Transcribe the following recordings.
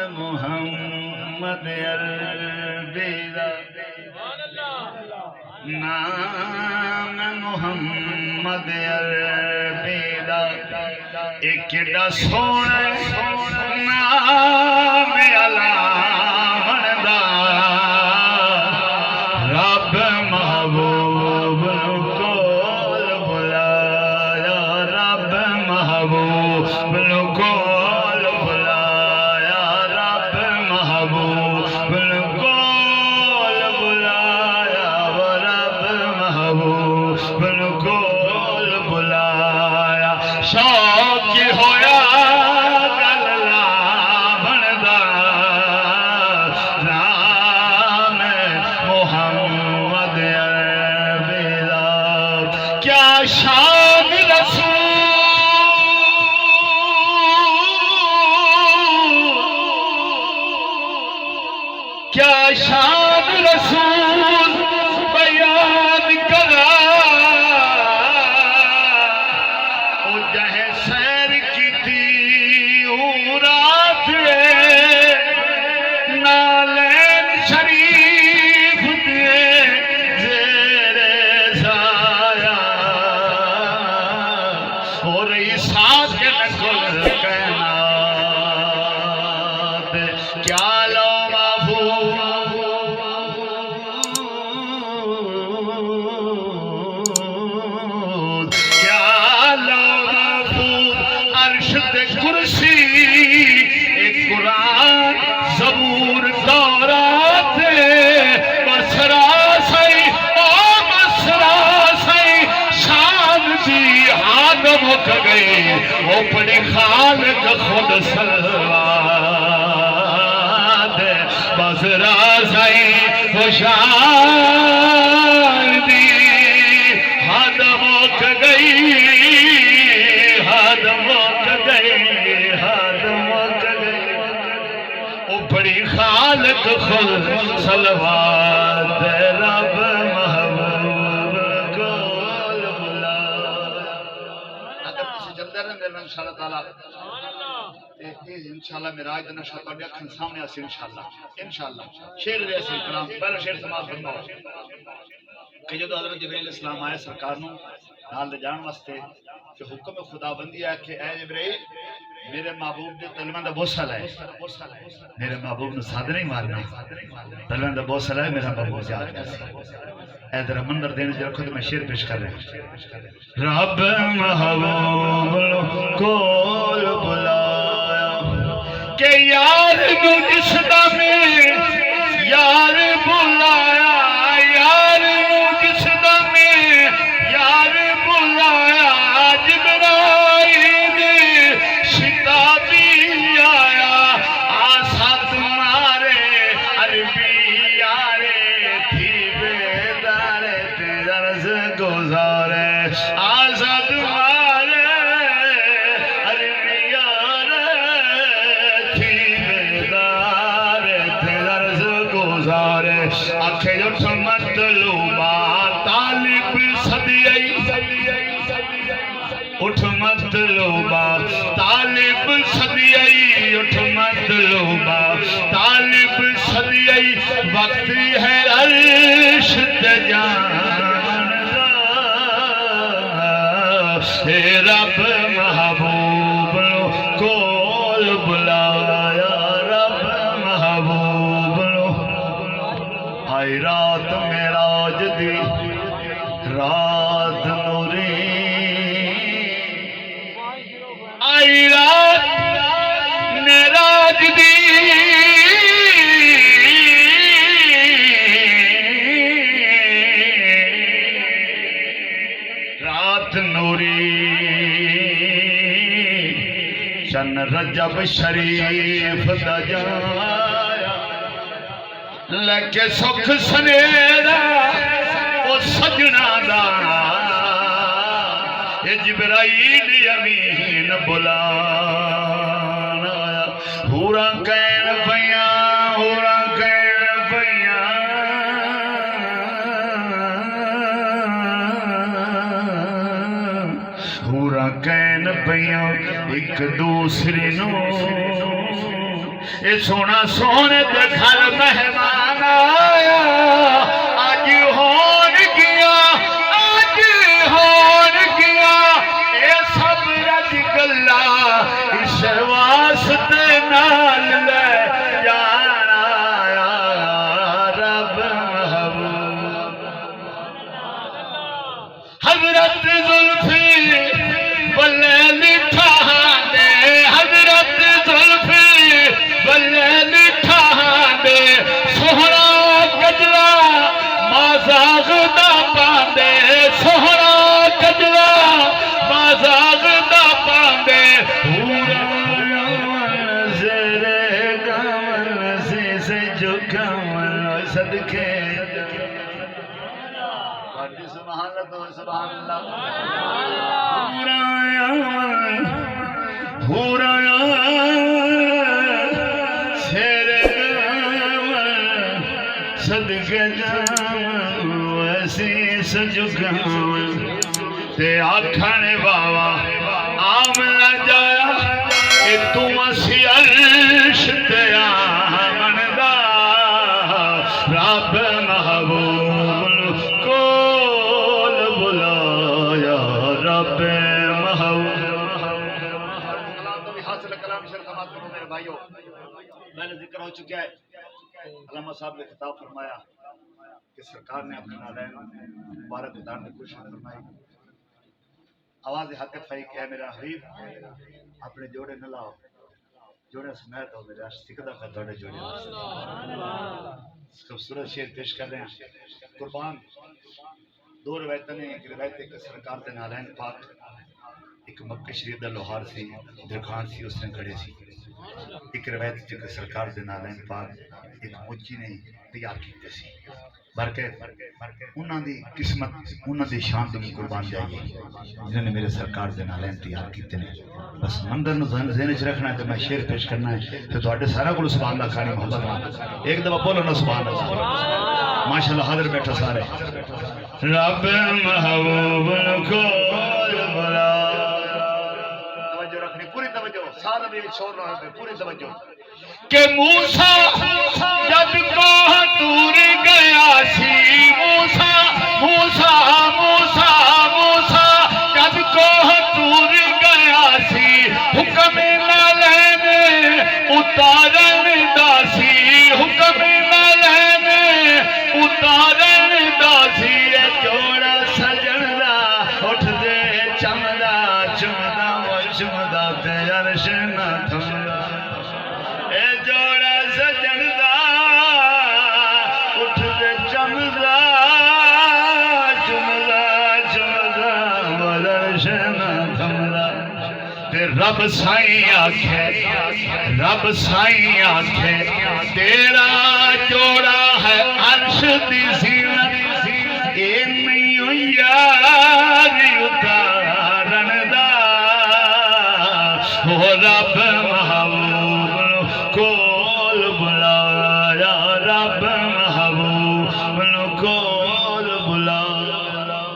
محمد البیدا نام محمد البیدا ایک کیڑا سونا نام علامت دا رب محبوب کول بلایا رب محبوب کول بلایا رب محبوب کول بلایا رب محبوب کول بلایا شوق ہویا شان رسول کیا شان رسول بیان کرا او جہے سیر کی تھی رات نالین شریف دے ساتھ کے نکل کائنات کیا لو محفوظ کیا لو محفوظ عرش تے کرسی ایک قرآن زبور تورات مسرا سی او مسرا سی شان دی آدم ہو گئی وہ پڑی خالق خود سلوات بس رازائی خوشان دی آدم ہو گئی آدم ہو گئی آدم ہو گئی وہ پڑی خالق خود سلوات رب محبوب کول بلا انشاءاللہ تعالیٰ انشاءاللہ میراج دن نشاء تو اکھن سامنے آسی انشاءاللہ شیر دے اسی کلام پہلا شیر سماعت فرماؤ کہ جدو حضرت جبریل علیہ السلام آئے سرکار نو نال دے جان واسطے کہ حکم خدا بندی ہے کہ اے جبریل میرے محبوب دے تلوان دا بوسل ہے میرے محبوب نے سادھ نہیں مارنا تلوان دا بوسل ہے میرا محبوب جاگ اے در مندر دینے جو رکھو تو میں شیر پیش کر رہے ہیں رب محبوب کول بلایا کہ یار نو جس میں یار بلایا یار نو جس میں یار بلایا جبرائیل شتابی آیا آسا تمہارے عربی یارے تھی بیدارے تیرا رز گزارے آسا تمہارے عربی یارے تھی بیدارے تیرا رز گزارے آنکھیں اٹھ مطلوبہ طالب صدیعی اٹھ مطلوبہ طالب صدیعی اٹھ مطلوبہ طالب صدیعی وقت ہے عرش جان اے رب محبوب کول بلایا رب محبوب آئی رات معراج دی رات نوری آئی رات معراج دی رات نوری چن رجب شریف دا جایا لکے سکھ سنیرا وہ سجن دا یہ جبرائیل امین بلانا آیا ہورا کہن پیاں ہورا کہن پیاں ہورا کہن پیاں ایک دوسری نو اے سونا سونے دے گھر مہمان آیا آج ہون گیا آج ہون گیا اے سب رج گلا اس واسطے نال لے جانا آیا رب محبوب حضرت زلفی بلے لکھا دے حضرت زلفی بلے لکھا دے سہرا کجلا مازاغ دا پاندے سہرا کجلا مازاغ دا پاندے ہورا یمن زرے گمن سے جو گمن صدقے سبحان اللہ سبحان اللہ ہورا یمن ہورا صدقے جاون ویسی سجگاون تے آکھانے بابا آم نہ جایا کہ تم اسی عرش تے آمن دا رب محبوب کول بلایا رب محبوب کلام تو بھی حاصل کلام شر سماعت کرو میرے بھائیو میں نے ذکر ہو چکا ہے علامہ صاحب نے خطاب فرمایا کہ سرکار نے اپنے نالین مبارک ادار نے کچھ فرمائی آواز حق فائی کہ میرا حبیب اپنے جوڑے نہ لاؤ جوڑے سمیت ہو میرے سکدہ کا دوڑے جوڑے خوبصورت شعر پیش کر رہے ہیں قربان دو روایتیں نے ایک روایت ایک سرکار دے نالین پاک ایک مکہ شریف دا لوہار سی درخان سی اس نے کھڑے سی ایک روایت جو کہ سرکار دے نالین پاک ایک موچی نے تیار کیتے سی بلکہ انہاں دی قسمت انہاں دی شان دی قربان جائے جنہوں نے میرے سرکار دے نالین تیار کیتے نے بس مندر نو ذہن وچ رکھنا ہے تو میں شعر پیش کرنا ہے تے تواڈے سارا کول سبحان اللہ کھانی محبت ایک دفعہ بولو نا سبحان اللہ ماشاءاللہ حاضر بیٹھو سارے رب محبوب کو بلا توجہ رکھنی پوری توجہ سارا بھی شور رہا ہے پوری توجہ کہ موسیٰ جب کوہ دور گیا سی موسیٰ جب کوہ دور گیا سی حکم نہ لینے اتارن دا سی حکم نہ لینے اتارن دا سی جوڑا سجن دا اٹھ دے چمدا چمدا و چمدا تے عرش نہ تھمدا جوڑا سجن دا اٹھ دے چمدا چمدا چمدا عرش نہ تھمدا تے رب سائیں آکھے تیرا جوڑا ہے عرش دی زینت اے نہیں یاری اتارن دا وہ رب محبوب کول بلایا رب محبوب کول بلایا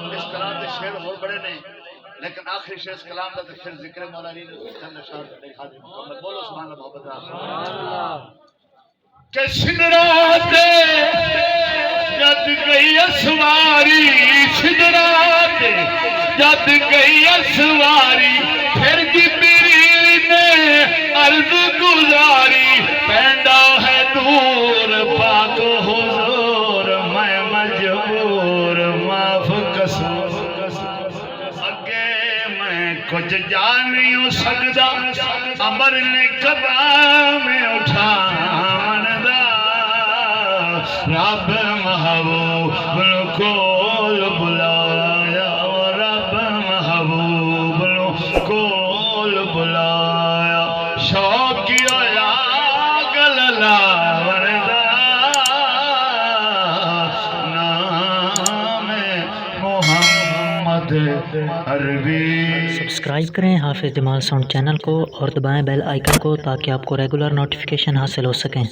اس کلام کے شعر بہت بڑے نے لیکن آخری شعر اس کلام کا پھر ذکر مولا علی نے چند اشعار حاضر محمد بولو سبحان اللہ محبت کہ سدرات جد گئی اسواری سدرات جد گئی اسواری پھر جبریل نے عرض گزاری پینڈا ہے دور پاک حضور میں مجبور معاف قصور اگے میں کچھ جان نہیں سکتا امر نے قدم اٹھا رب محبوب کول بلایا رب محبوب کول بلایا شوقی ہویا گل لاون دا نام محمد عربی. سبسکرائب کریں حافظ جمال ساؤنڈ چینل کو اور دبائیں بیل آئیکن کو تاکہ آپ کو ریگولر نوٹیفیکیشن حاصل ہو سکیں.